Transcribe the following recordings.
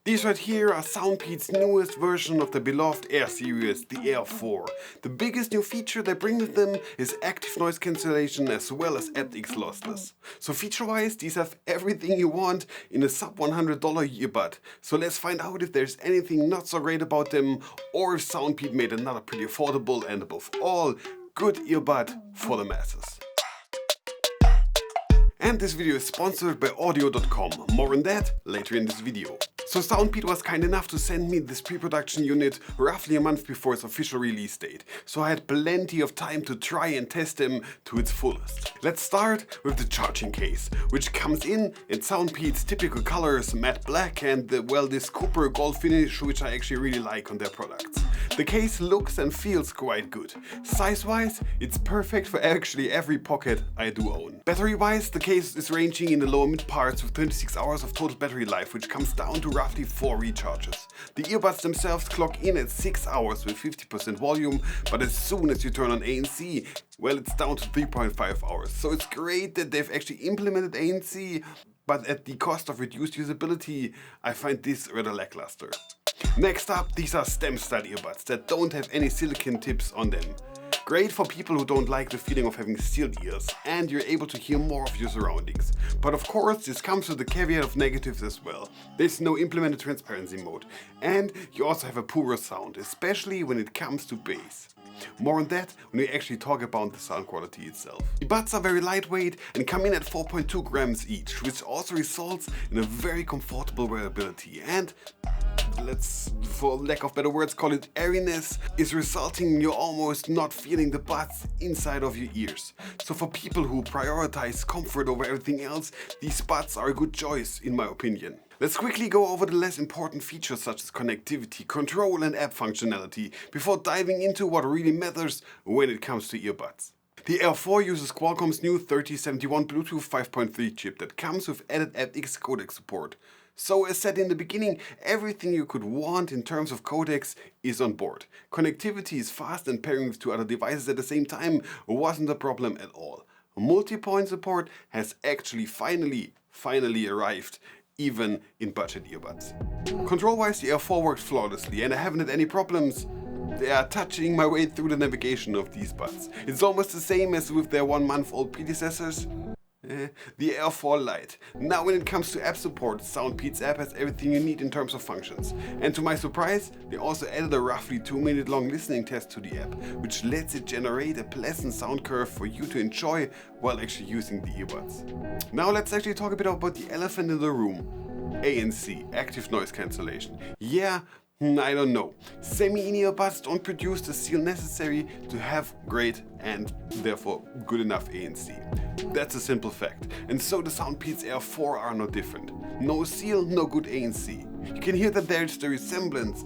These right here are Soundpeats' newest version of the beloved Air series, the Air 4. The biggest new feature they bring with them is active noise cancellation as well as aptX lossless. So feature-wise, these have everything you want in a sub $100 earbud. So let's find out if there's anything not so great about them, or if Soundpeats made another pretty affordable and above all, good earbud for the masses. And this video is sponsored by Audio.com. More on that later in this video. So Soundpeats was kind enough to send me this pre-production unit roughly a month before its official release date. So I had plenty of time to try and test them to its fullest. Let's start with the charging case, which comes in Soundpeats' typical colors, matte black and this copper gold finish, which I actually really like on their products. The case looks and feels quite good. Size-wise, it's perfect for actually every pocket I do own. Battery-wise, the case is ranging in the lower mid parts with 26 hours of total battery life, which comes down to roughly 4 recharges. The earbuds themselves clock in at 6 hours with 50% volume, but as soon as you turn on ANC, well, it's down to 3.5 hours. So it's great that they've actually implemented ANC, but at the cost of reduced usability, I find this rather lackluster. Next up, these are stem style earbuds that don't have any silicone tips on them. Great for people who don't like the feeling of having sealed ears, and you're able to hear more of your surroundings. But of course, this comes with the caveat of negatives as well. There's no implemented transparency mode, and you also have a poorer sound, especially when it comes to bass. More on that when we actually talk about the sound quality itself. The buds are very lightweight and come in at 4.2 grams each, which also results in a very comfortable wearability, and let's, for lack of better words, call it airiness, is resulting in you almost not feeling the buds inside of your ears. So for people who prioritize comfort over everything else, these buds are a good choice in my opinion. Let's quickly go over the less important features such as connectivity, control and app functionality before diving into what really matters when it comes to earbuds. The Air 4 uses Qualcomm's new 3071 Bluetooth 5.3 chip that comes with added aptX codec support. So as said in the beginning, everything you could want in terms of codecs is on board. Connectivity is fast and pairing with 2 other devices at the same time wasn't a problem at all. Multi-point support has actually finally arrived, even in budget earbuds. Control-wise, the Air 4 works flawlessly and I haven't had any problems. They are touching my way through the navigation of these buds. It's almost the same as with their 1-month-old predecessors. The Air 4 Lite. Now when it comes to app support, Soundpeats app has everything you need in terms of functions. And to my surprise, they also added a roughly 2-minute long listening test to the app, which lets it generate a pleasant sound curve for you to enjoy while actually using the earbuds. Now let's actually talk a bit about the elephant in the room. ANC, active noise cancellation. Yeah, I don't know. Semi-in earbuds don't produce the seal necessary to have great and therefore good enough ANC. That's a simple fact. And so the Soundpeats Air 4 are no different. No seal, no good ANC. You can hear that there's the resemblance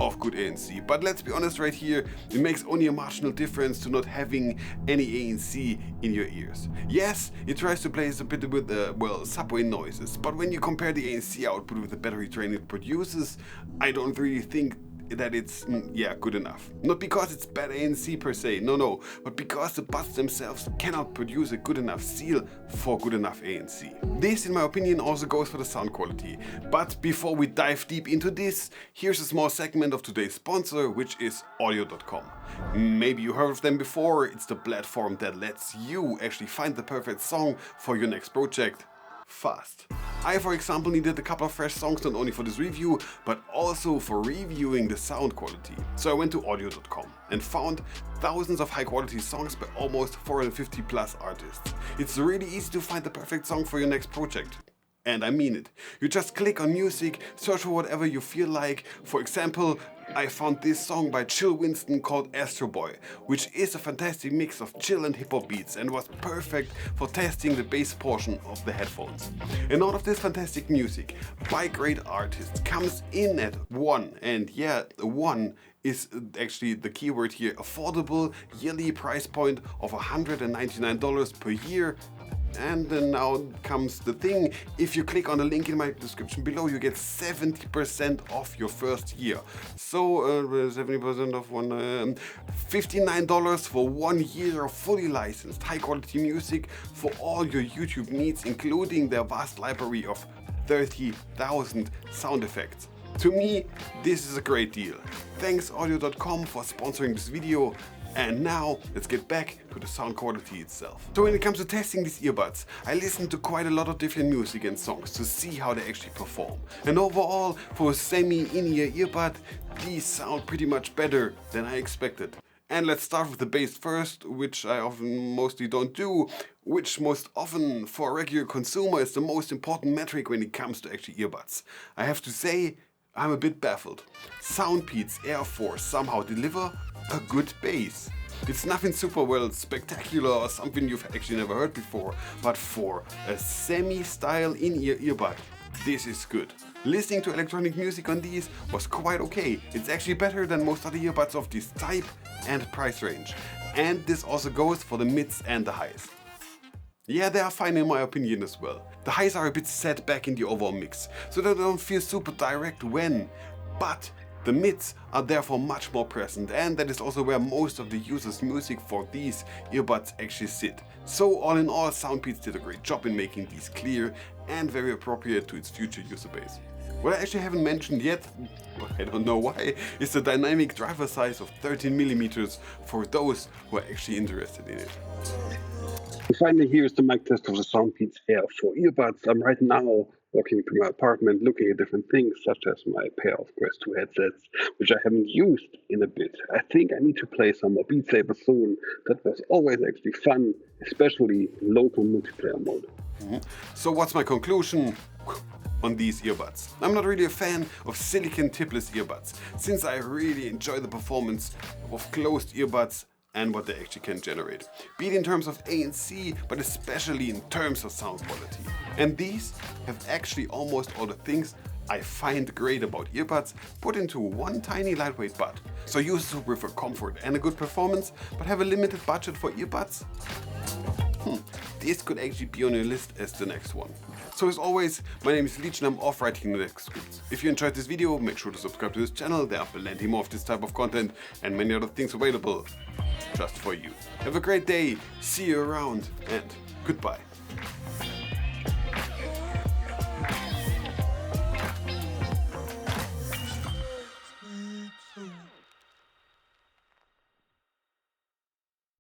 of good ANC, but let's be honest right here, it makes only a marginal difference to not having any ANC in your ears. Yes, it tries to play a bit with subway noises, but when you compare the ANC output with the battery drain it produces, I don't really think that it's, good enough. Not because it's bad ANC per se, no, but because the buds themselves cannot produce a good enough seal for good enough ANC. This, in my opinion, also goes for the sound quality. But before we dive deep into this, here's a small segment of today's sponsor, which is Audio.com. Maybe you heard of them before, it's the platform that lets you actually find the perfect song for your next project fast. I, for example, needed a couple of fresh songs not only for this review, but also for reviewing the sound quality. So I went to Audio.com and found thousands of high quality songs by almost 450 plus artists. It's really easy to find the perfect song for your next project. And I mean it. You just click on music, search for whatever you feel like. For example, I found this song by Chill Winston called Astro Boy, which is a fantastic mix of chill and hip hop beats and was perfect for testing the bass portion of the headphones. And all of this fantastic music by great artists comes in at one, and yeah, one is actually the keyword here, affordable yearly price point of $199 per year. And then now comes the thing, if you click on the link in my description below, you get 70% off your first year. So 70% off $59 for 1 year of fully licensed high quality music for all your YouTube needs, including their vast library of 30,000 sound effects. To me, this is a great deal. Thanks Audio.com for sponsoring this video. And now, let's get back to the sound quality itself. So when it comes to testing these earbuds, I listened to quite a lot of different music and songs to see how they actually perform. And overall, for a semi-in-ear earbud, these sound pretty much better than I expected. And let's start with the bass first, which I often mostly don't do, which most often for a regular consumer is the most important metric when it comes to actually earbuds. I have to say, I'm a bit baffled. Soundpeats Air somehow deliver a good bass. It's nothing super well spectacular or something you've actually never heard before, but for a semi-style in-ear earbud, this is good. Listening to electronic music on these was quite okay. It's actually better than most other earbuds of this type and price range. And this also goes for the mids and the highs. Yeah, they are fine in my opinion as well. The highs are a bit set back in the overall mix, so they don't feel super direct when, but the mids are therefore much more present, and that is also where most of the users' music for these earbuds actually sit. So all in all, Soundpeats did a great job in making these clear and very appropriate to its future user base. What I actually haven't mentioned yet, but I don't know why, is the dynamic driver size of 13mm for those who are actually interested in it. Finally, here's the mic test of the Soundpeats Air earbuds. I'm right now walking to my apartment looking at different things, such as my pair of Quest 2 headsets, which I haven't used in a bit. I think I need to play some more Beat Saber soon. That was always actually fun, especially in local multiplayer mode. So what's my conclusion on these earbuds? I'm not really a fan of silicon tipless earbuds, since I really enjoy the performance of closed earbuds and what they actually can generate. Be it in terms of ANC, but especially in terms of sound quality. And these have actually almost all the things I find great about earbuds put into one tiny lightweight bud. So users who prefer comfort and a good performance, but have a limited budget for earbuds? This could actually be on your list as the next one. So as always, my name is Leech and I'm off writing the next scripts. If you enjoyed this video, make sure to subscribe to this channel. There are plenty more of this type of content and many other things available just for you. Have a great day, see you around, and goodbye.